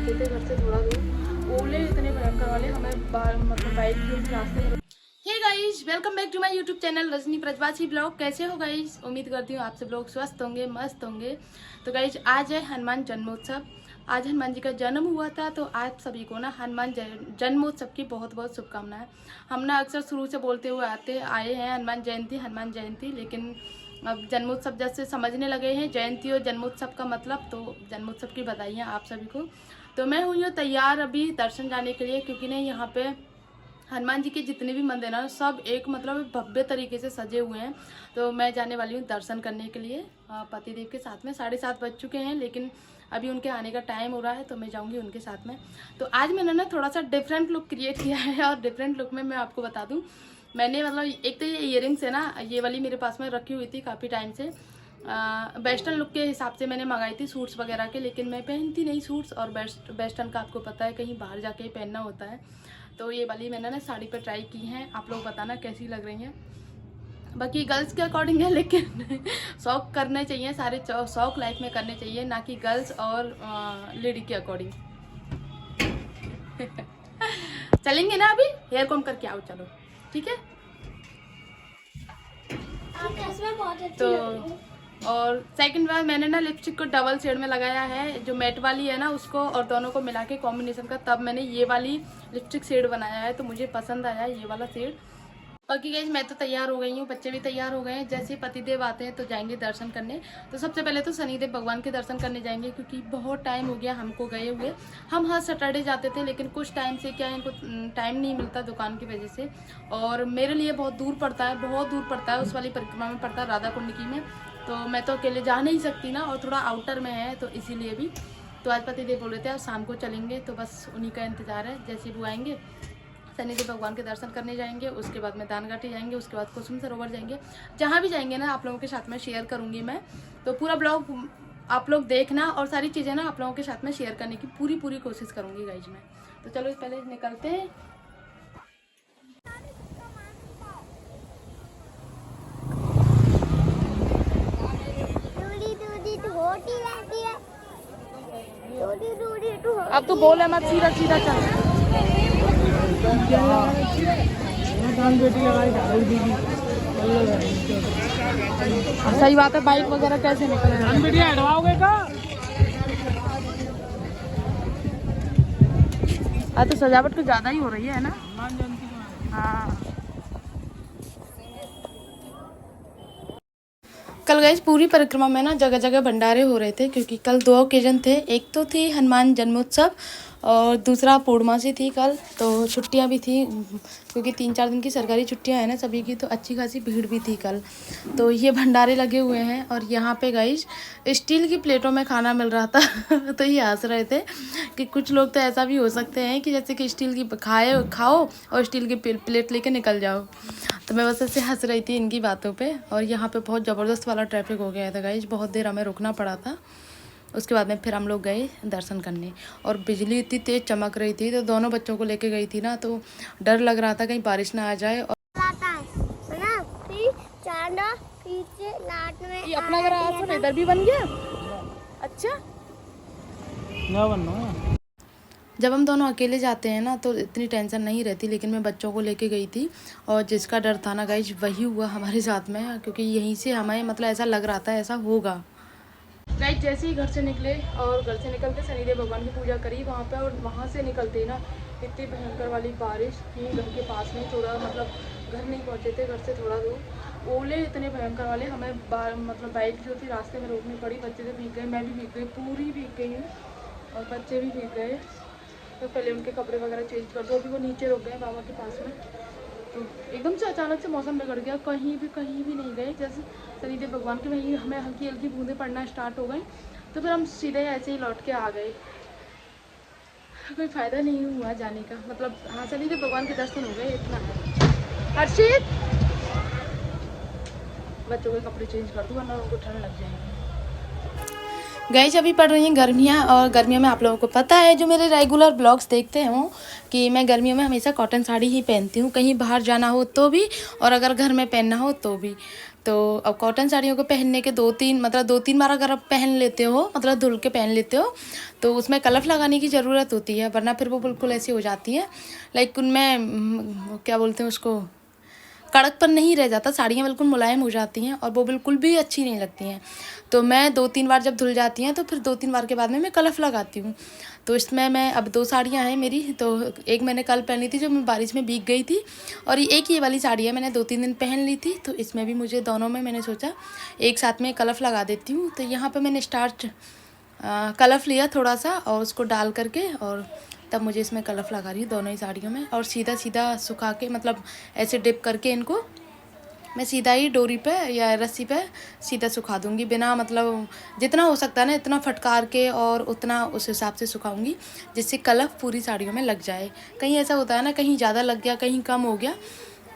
पहुँचे थे घर से थोड़ा दूर। ओले इतने भयंकर वाले हमें मतलब बाइक जो थी रास्ते में। Hey guys, welcome back to my YouTube channel Rajni Brajwasi blog. कैसे हो गाइस? उम्मीद करती हूँ आप सब लोग स्वस्थ होंगे, मस्त होंगे। तो गाइस आज है हनुमान जन्मोत्सव। आज हनुमान जी का जन्म हुआ था, तो आप सभी को ना हनुमान जन्मोत्सव की बहुत बहुत शुभकामनाएं। हम ना अक्सर शुरू से बोलते हुए आए हैं हनुमान जयंती, लेकिन अब जन्मोत्सव जैसे समझने लगे हैं जयंती और जन्मोत्सव का मतलब, तो जन्मोत्सव की बधाइयाँ आप सभी को। तो मैं हुई हूँ तैयार अभी दर्शन जाने के लिए, क्योंकि ना यहाँ पे हनुमान जी के जितने भी मंदिर हैं सब एक मतलब भव्य तरीके से सजे हुए हैं। तो मैं जाने वाली हूँ दर्शन करने के लिए पतिदेव के साथ में। 7:30 बज चुके हैं, लेकिन अभी उनके आने का टाइम हो रहा है, तो मैं जाऊँगी उनके साथ में। तो आज मैंने ना थोड़ा सा डिफरेंट लुक क्रिएट किया है, और डिफरेंट लुक में मैं आपको बता दूँ, मैंने मतलब एक तो ये इयरिंग्स है ना, ये वाली मेरे पास में रखी हुई थी काफ़ी टाइम से। वेस्टर्न लुक के हिसाब से मैंने मंगाई थी सूट्स वगैरह के, लेकिन मैं पहनती नहीं सूट्स, और वेस्टर्न का आपको पता है कहीं बाहर जाके ही पहनना होता है। तो ये वाली मैंने ना साड़ी पर ट्राई की हैं, आप लोग बताना कैसी लग रही हैं। बाकी गर्ल्स के अकॉर्डिंग है, लेकिन शौक करने चाहिए, सारे शौक लाइफ में करने चाहिए, ना कि गर्ल्स और लेडी के अकॉर्डिंग। चलेंगे ना, अभी हेयर कॉम करके आओ, चलो ठीक है। तो और सेकंड बार मैंने ना लिपस्टिक को डबल शेड में लगाया है, जो मैट वाली है ना उसको, और दोनों को मिला के कॉम्बिनेशन का, तब मैंने ये वाली लिपस्टिक शेड बनाया है, तो मुझे पसंद आया ये वाला शेड। बाकी गाइस मैं तो तैयार हो गई हूँ, बच्चे भी तैयार हो गए हैं। जैसे ही पतिदेव आते हैं तो जाएंगे दर्शन करने। तो सबसे पहले तो शनिदेव भगवान के दर्शन करने जाएंगे, क्योंकि बहुत टाइम हो गया हमको गए हुए। हम हर सैटरडे जाते थे, लेकिन कुछ टाइम से क्या इनको टाइम नहीं मिलता दुकान की वजह से, और मेरे लिए बहुत दूर पड़ता है, उस वाली परिक्रमा में पड़ता है, राधा कुंड की में। तो मैं तो अकेले जा नहीं सकती ना, और थोड़ा आउटर में है, तो इसीलिए भी। तो आज पतिदेव बोल रहे थे आज शाम को चलेंगे, तो बस उन्हीं का इंतज़ार है। जैसे वो आएंगे शनिदेव भगवान के दर्शन करने जाएंगे, उसके बाद में दान घाटी जाएंगे, उसके बाद कुसुम सरोवर जाएंगे। जहाँ भी जाएंगे ना आप लोगों के साथ में शेयर करूँगी मैं, तो पूरा ब्लॉग आप लोग देखना, और सारी चीज़ें ना आप लोगों के साथ में शेयर करने की पूरी कोशिश करूँगी गाइज मैं। तो चलो पहले निकलते हैं। अब तो बोल है मत, सीधा सीधा चल। सही बात है, बाइक वगैरह कैसे निकले हटवाओगे का? तो सजावट कुछ ज्यादा ही हो रही है ना। हाँ, कल गए पूरी परिक्रमा में ना जगह जगह भंडारे हो रहे थे, क्योंकि कल 2 ओकेजन थे। एक तो थी हनुमान जन्मोत्सव, और दूसरा पूर्णमासी थी कल, तो छुट्टियां भी थी, क्योंकि 3-4 दिन की सरकारी छुट्टियां हैं ना सभी की, तो अच्छी खासी भीड़ भी थी कल। तो ये भंडारे लगे हुए हैं, और यहाँ पे गाइस स्टील की प्लेटों में खाना मिल रहा था। तो ये हंस रहे थे कि कुछ लोग तो ऐसा भी हो सकते हैं कि जैसे कि स्टील की खाओ और स्टील की प्लेट लेके निकल जाओ। तो मैं बस ऐसे हंस रही थी इनकी बातों पे। और यहाँ पे बहुत ज़बरदस्त वाला ट्रैफिक हो गया था गाइस, बहुत देर हमें रुकना पड़ा था। उसके बाद में फिर हम लोग गए दर्शन करने, और बिजली इतनी तेज़ चमक रही थी, तो दोनों बच्चों को लेके गई थी ना, तो डर लग रहा था कहीं बारिश ना आ जाए। और ये अपना घर आसपास इधर भी बन गया। अच्छा, ना बनना। जब हम दोनों अकेले जाते हैं ना तो इतनी टेंशन नहीं रहती, लेकिन मैं बच्चों को लेके गई थी, और जिसका डर था ना गाइस वही हुआ हमारे साथ में, क्योंकि यहीं से हमें मतलब ऐसा लग रहा था ऐसा होगा। गाइस जैसे ही घर से निकले, और घर से निकल के शनिदेव भगवान की पूजा करी वहाँ पे, और वहाँ से निकलते ना इतनी भयंकर वाली बारिश थी घर के पास में, थोड़ा मतलब घर नहीं पहुँचे थे, घर से थोड़ा दूर। ओले इतने भयंकर वाले, हमें मतलब बाइक जो थी रास्ते में रोकनी पड़ी। बच्चे तो भीग गए, मैं भी भीग गई, पूरी भीग गई हूँ, और बच्चे भी भीग गए। तो पहले उनके कपड़े वगैरह चेंज कर दो, अभी वो नीचे रुक गए बाबा के पास में। तो एकदम से अचानक से मौसम बिगड़ गया, कहीं भी नहीं गए। जैसे शनिदेव भगवान के वहीं हमें हल्की हल्की बूंदें पड़ना स्टार्ट हो गई, तो फिर हम सीधे ऐसे ही लौट के आ गए। कोई फ़ायदा नहीं हुआ जाने का, मतलब हाँ शनिदेव भगवान के दर्शन हो गए, इतना है। हर्षित, बच्चों के कपड़े चेंज कर दूँ वरना उनको ठंड लग जाएगी। गाइस अभी पड़ रही हैं गर्मियाँ, और गर्मियों में आप लोगों को पता है, जो मेरे रेगुलर ब्लॉग्स देखते हो, कि मैं गर्मियों में हमेशा कॉटन साड़ी ही पहनती हूँ, कहीं बाहर जाना हो तो भी, और अगर घर में पहनना हो तो भी। तो अब कॉटन साड़ियों को पहनने के दो तीन बार अगर आप पहन लेते हो, मतलब धुल के पहन लेते हो, तो उसमें कलफ लगाने की ज़रूरत होती है, वरना फिर वो बिल्कुल ऐसी हो जाती है, लाइक उनमें क्या बोलते हैं उसको, कड़कपन नहीं रह जाता, साड़ियाँ बिल्कुल मुलायम हो जाती हैं और वो बिल्कुल भी अच्छी नहीं लगती हैं। तो मैं 2-3 बार जब धुल जाती हैं तो फिर 2-3 बार के बाद में मैं कलफ लगाती हूँ। तो इसमें मैं अब 2 साड़ियाँ हैं मेरी, तो एक मैंने कल पहनी थी जो मैं बारिश में भीग गई थी, और एक ये वाली साड़ी है मैंने 2-3 दिन पहन ली थी। तो इसमें भी मुझे दोनों में मैंने सोचा एक साथ में कलफ लगा देती हूँ। तो यहाँ पर मैंने कलफ लिया थोड़ा सा, और उसको डाल करके, और तब मुझे इसमें कलफ लगा रही हूँ दोनों ही साड़ियों में, और सीधा सीधा सुखा के, मतलब ऐसे डिप करके इनको मैं सीधा ही डोरी पे या रस्सी पे सीधा सुखा दूँगी, बिना मतलब जितना हो सकता है ना इतना फटकार के, और उतना उस हिसाब से सुखाऊंगी जिससे कलफ पूरी साड़ियों में लग जाए। कहीं ऐसा होता है ना, कहीं ज़्यादा लग गया, कहीं कम हो गया,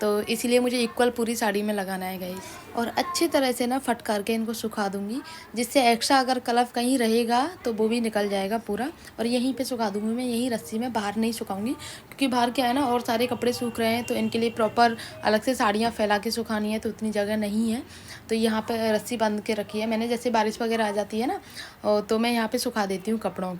तो इसीलिए मुझे इक्वल पूरी साड़ी में लगाना है गाइस। और अच्छी तरह से ना फटकार के इनको सुखा दूंगी, जिससे एक्स्ट्रा अगर कलफ कहीं रहेगा तो वो भी निकल जाएगा पूरा। और यहीं पे सुखा दूंगी मैं, यहीं रस्सी में, बाहर नहीं सुखाऊंगी, क्योंकि बाहर क्या है ना, और सारे कपड़े सूख रहे हैं, तो इनके लिए प्रॉपर अलग से साड़ियाँ फैला के सुखानी है, तो उतनी जगह नहीं है। तो यहाँ पर रस्सी बांध के रखी है मैंने, जैसे बारिश वगैरह आ जाती है ना, तो मैं यहाँ पर सुखा देती हूँ कपड़ों को।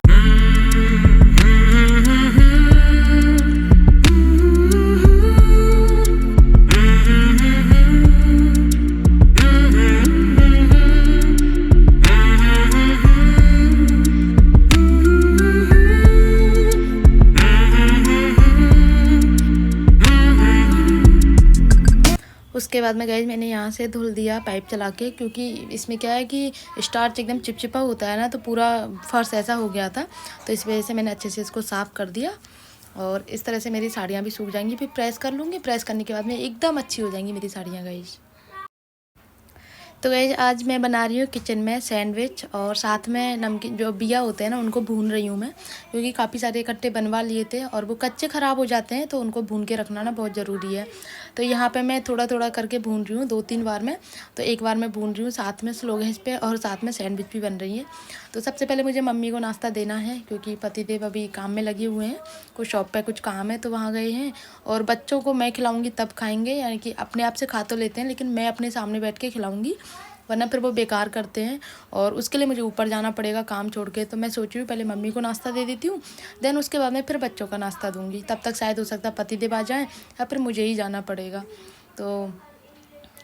उसके बाद में गाइस मैंने यहाँ से धुल दिया पाइप चला के, क्योंकि इसमें क्या है कि स्टार्च एकदम चिपचिपा होता है ना, तो पूरा फर्श ऐसा हो गया था, तो इस वजह से मैंने अच्छे से इसको साफ़ कर दिया। और इस तरह से मेरी साड़ियाँ भी सूख जाएंगी, फिर प्रेस कर लूँगी, प्रेस करने के बाद में एकदम अच्छी हो जाएंगी मेरी साड़ियाँ गाइस। तो गाइस आज मैं बना रही हूँ किचन में सैंडविच, और साथ में नमकीन जो बिया होते हैं ना उनको भून रही हूँ मैं, क्योंकि काफ़ी सारे इकट्ठे बनवा लिए थे और वो कच्चे ख़राब हो जाते हैं, तो उनको भून के रखना ना बहुत ज़रूरी है। तो यहाँ पे मैं थोड़ा थोड़ा करके भून रही हूँ 2-3 बार में। तो एक बार मैं भून रही हूँ साथ में स्लो गैस पे, और साथ में सैंडविच भी बन रही है। तो सबसे पहले मुझे मम्मी को नाश्ता देना है, क्योंकि पतिदेव अभी काम में लगे हुए हैं, कुछ शॉप पर कुछ काम है तो वहाँ गए हैं। और बच्चों को मैं खिलाऊँगी तब खाएँगे, यानी कि अपने आप से खा तो लेते हैं, लेकिन मैं अपने सामने बैठ के खिलाऊँगी, वरना फिर वो बेकार करते हैं, और उसके लिए मुझे ऊपर जाना पड़ेगा काम छोड़ के। तो मैं सोच रही हूँ पहले मम्मी को नाश्ता दे देती हूँ, देन उसके बाद में फिर बच्चों का नाश्ता दूँगी। तब तक शायद हो सकता है पतिदेव आ जाएँ, या फिर मुझे ही जाना पड़ेगा। तो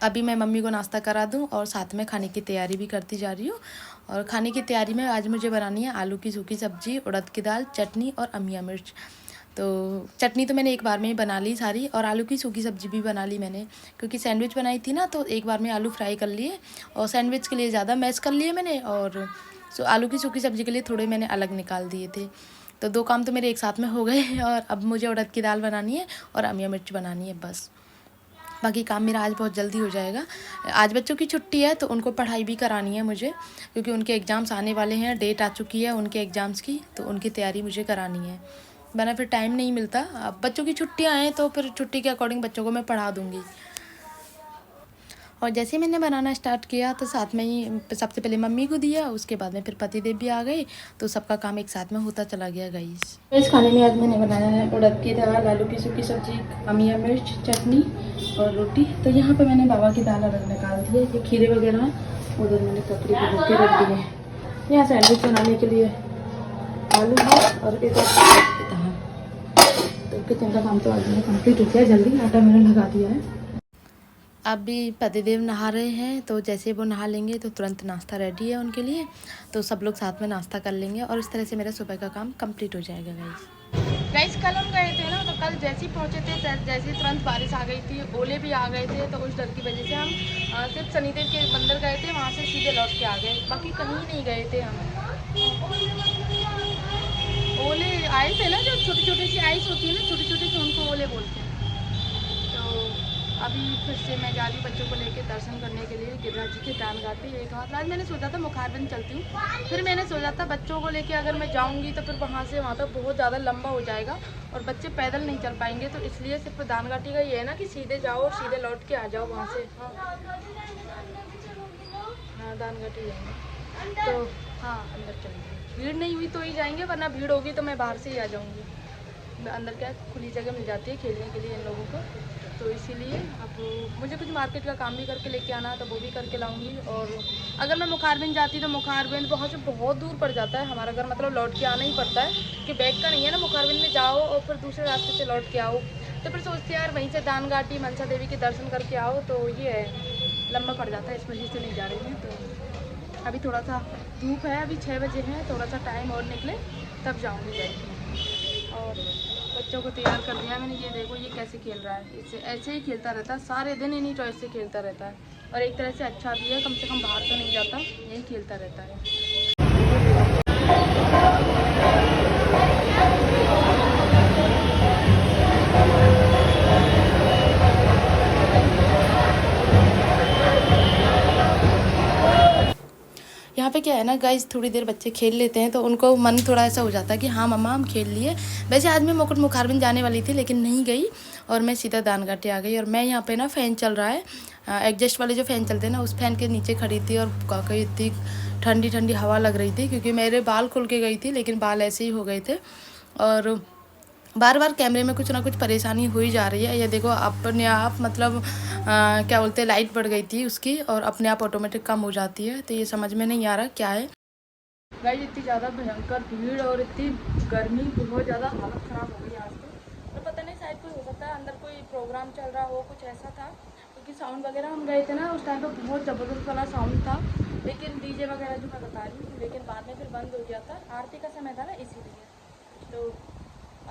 अभी मैं मम्मी को नाश्ता करा दूँ, और साथ में खाने की तैयारी भी करती जा रही हूँ। और खाने की तैयारी में आज मुझे बनानी है आलू की सूखी सब्ज़ी, उड़द की दाल, चटनी और अमिया मिर्च। तो चटनी तो मैंने एक बार में ही बना ली सारी, और आलू की सूखी सब्ज़ी भी बना ली मैंने, क्योंकि सैंडविच बनाई थी ना, तो एक बार में आलू फ्राई कर लिए, और सैंडविच के लिए ज़्यादा मैश कर लिए मैंने, और आलू की सूखी सब्ज़ी के लिए थोड़े मैंने अलग निकाल दिए थे। तो 2 काम तो मेरे एक साथ में हो गए। और अब मुझे उड़द की दाल बनानी है और अमिया मिर्च बनानी है, बस बाकी काम मेरा आज बहुत जल्दी हो जाएगा। आज बच्चों की छुट्टी है, तो उनको पढ़ाई भी करानी है मुझे, क्योंकि उनके एग्ज़ाम्स आने वाले हैं, डेट आ चुकी है उनके एग्ज़ाम्स की, तो उनकी तैयारी मुझे करानी है, वरना फिर टाइम नहीं मिलता। अब बच्चों की छुट्टियां हैं, तो फिर छुट्टी के अकॉर्डिंग बच्चों को मैं पढ़ा दूँगी। और जैसे मैंने बनाना स्टार्ट किया, तो साथ में ही सबसे पहले मम्मी को दिया, उसके बाद में फिर पतिदेव भी आ गए, तो सबका काम एक साथ में होता चला गया गाइस। इस खाने में आज मैंने बनाया है उड़द की दाल, आलू की सूखी सब्जी, अमिया मिर्च, चटनी और रोटी। तो यहाँ पे मैंने बाबा की दाल अलग निकाल दी है, ये खीरे वगैरह उधर मैंने ककड़ी को धो के रख दिए। यहाँ सैंडविच बनाने के लिए आलू है और एक दाल। तो किचन का काम तो आज मैंने कम्प्लीट हो गया, जल्दी आटा मैंने लगा दिया है। अभी पतिदेव नहा रहे हैं, तो जैसे वो नहा लेंगे तो तुरंत नाश्ता रेडी है उनके लिए, तो सब लोग साथ में नाश्ता कर लेंगे, और इस तरह से मेरा सुबह का काम कंप्लीट हो जाएगा गाइस। कल हम गए थे ना, तो कल जैसे ही पहुँचे थे जैसे तुरंत बारिश आ गई थी, ओले भी आ गए थे, तो उस डर की वजह से हम सिर्फ शनिदेव के मंदिर गए थे, वहाँ से सीधे लौट के आ गए, बाकी कहीं नहीं गए थे हम। ओले आए थे ना, जो छोटी छोटी सी आइस होती है ना, छोटी छोटी सी, उनको ओले बोलते हैं। अभी फिर से मैं जा रही हूँ बच्चों को लेके दर्शन करने के लिए गिरिराज जी के दान घाटी। एक हाथ आज मैंने सोचा था मुखारबंद चलती हूँ, फिर मैंने सोचा था बच्चों को लेके अगर मैं जाऊँगी तो फिर वहाँ से वहाँ तक बहुत ज़्यादा लंबा हो जाएगा, और बच्चे पैदल नहीं चल पाएंगे, तो इसलिए सिर्फ दान घाटी का ये है ना कि सीधे जाओ और सीधे लौट के आ जाओ वहाँ से। हाँ दान घाटी जाएंगे, तो हाँ अंदर चलेंगे, भीड़ नहीं हुई तो ही जाएंगे, वरना भीड़ होगी तो मैं बाहर से ही आ जाऊँगी। अंदर क्या खुली जगह मिल जाती है खेलने के लिए इन लोगों को, तो इसीलिए अब मुझे कुछ मार्केट का काम भी करके लेके आना है तो वो भी करके लाऊंगी। और अगर मैं मुखारबिंद जाती तो मुखारबिंद वहाँ से बहुत दूर पड़ जाता है हमारा घर, मतलब लौट के आना ही पड़ता है कि बैग का नहीं है ना, मुखारबिंद में जाओ और फिर दूसरे रास्ते से लौट के आओ, तो फिर सोचते हैं यार वहीं से दान घाटी मनसा देवी के दर्शन करके आओ, तो ये है लंबा पड़ जाता है, इस वजह से नहीं जा रही हूँ। तो अभी थोड़ा सा धूप है, अभी 6 बजे है, थोड़ा सा टाइम और निकले तब जाऊँगी जाएगी। और बच्चों को तैयार कर दिया मैंने, ये देखो ये कैसे खेल रहा है, इससे ऐसे ही खेलता रहता है सारे दिन, इन्हीं टॉयज से खेलता रहता है। और एक तरह से अच्छा भी है, कम से कम बाहर तो नहीं जाता, यही खेलता रहता है। यहाँ पे क्या है ना गाइस, थोड़ी देर बच्चे खेल लेते हैं तो उनको मन थोड़ा ऐसा हो जाता है कि हाँ मम्मा हम खेल लिए। वैसे आज मैं मुकुट मुखारबिंद जाने वाली थी लेकिन नहीं गई और मैं सीधा दान घाटी आ गई। और मैं यहाँ पे ना फ़ैन चल रहा है, एडजस्ट वाले जो फ़ैन चलते हैं ना, उस फैन के नीचे खड़ी थी और काफ़ी इतनी ठंडी ठंडी हवा लग रही थी, क्योंकि मेरे बाल खुल के गई थी लेकिन बाल ऐसे ही हो गए थे। और बार बार कैमरे में कुछ ना कुछ परेशानी हो ही जा रही है। ये देखो अपने आप मतलब क्या बोलते हैं, लाइट बढ़ गई थी उसकी और अपने आप ऑटोमेटिक कम हो जाती है, तो ये समझ में नहीं आ रहा क्या है। गाइस इतनी ज़्यादा भयंकर भीड़ और इतनी गर्मी, बहुत ज़्यादा हालत ख़राब हो गई आज तो पता नहीं, शायद कोई हो सकता है अंदर कोई प्रोग्राम चल रहा हो, कुछ ऐसा था, क्योंकि साउंड वगैरह हम गए थे ना उस टाइम पर बहुत ज़बरदस्त वाला साउंड था, लेकिन डीजे वगैरह जो मैं बता रही हूँ, लेकिन बाद में फिर बंद हो गया था, आरती का समय था ना इसीलिए। तो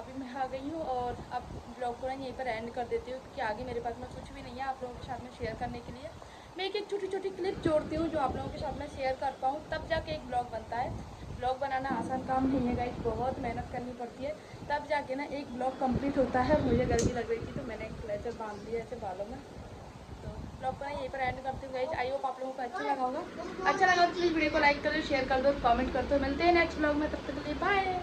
अभी मैं आ गई हूँ और अब ब्लॉग को ना यहीं पर एंड कर देती हूँ, क्योंकि आगे मेरे पास में कुछ भी नहीं है आप लोगों के साथ में शेयर करने के लिए। मैं एक छोटी छोटी क्लिप जोड़ती हूँ जो आप लोगों के साथ में शेयर कर पाऊँ, तब जाके एक ब्लॉग बनता है। ब्लॉग बनाना आसान काम नहीं है गाइस, बहुत मेहनत करनी पड़ती है, तब जाके ना एक ब्लॉग कंप्लीट होता है। मुझे गर्मी लग रही थी तो मैंने एक क्लेचर बांध दिया ऐसे बालों में। तो ब्लॉग को ना यहीं पर एंड करते हुए गाइस, आई होप आप लोगों को अच्छा लगा होगा। अच्छा लगा तो प्लीज़ वीडियो को लाइक कर दो, शेयर कर दो, कमेंट कर दो। मिलते हैं नेक्स्ट ब्लॉग में, तब तक के लिए बाय।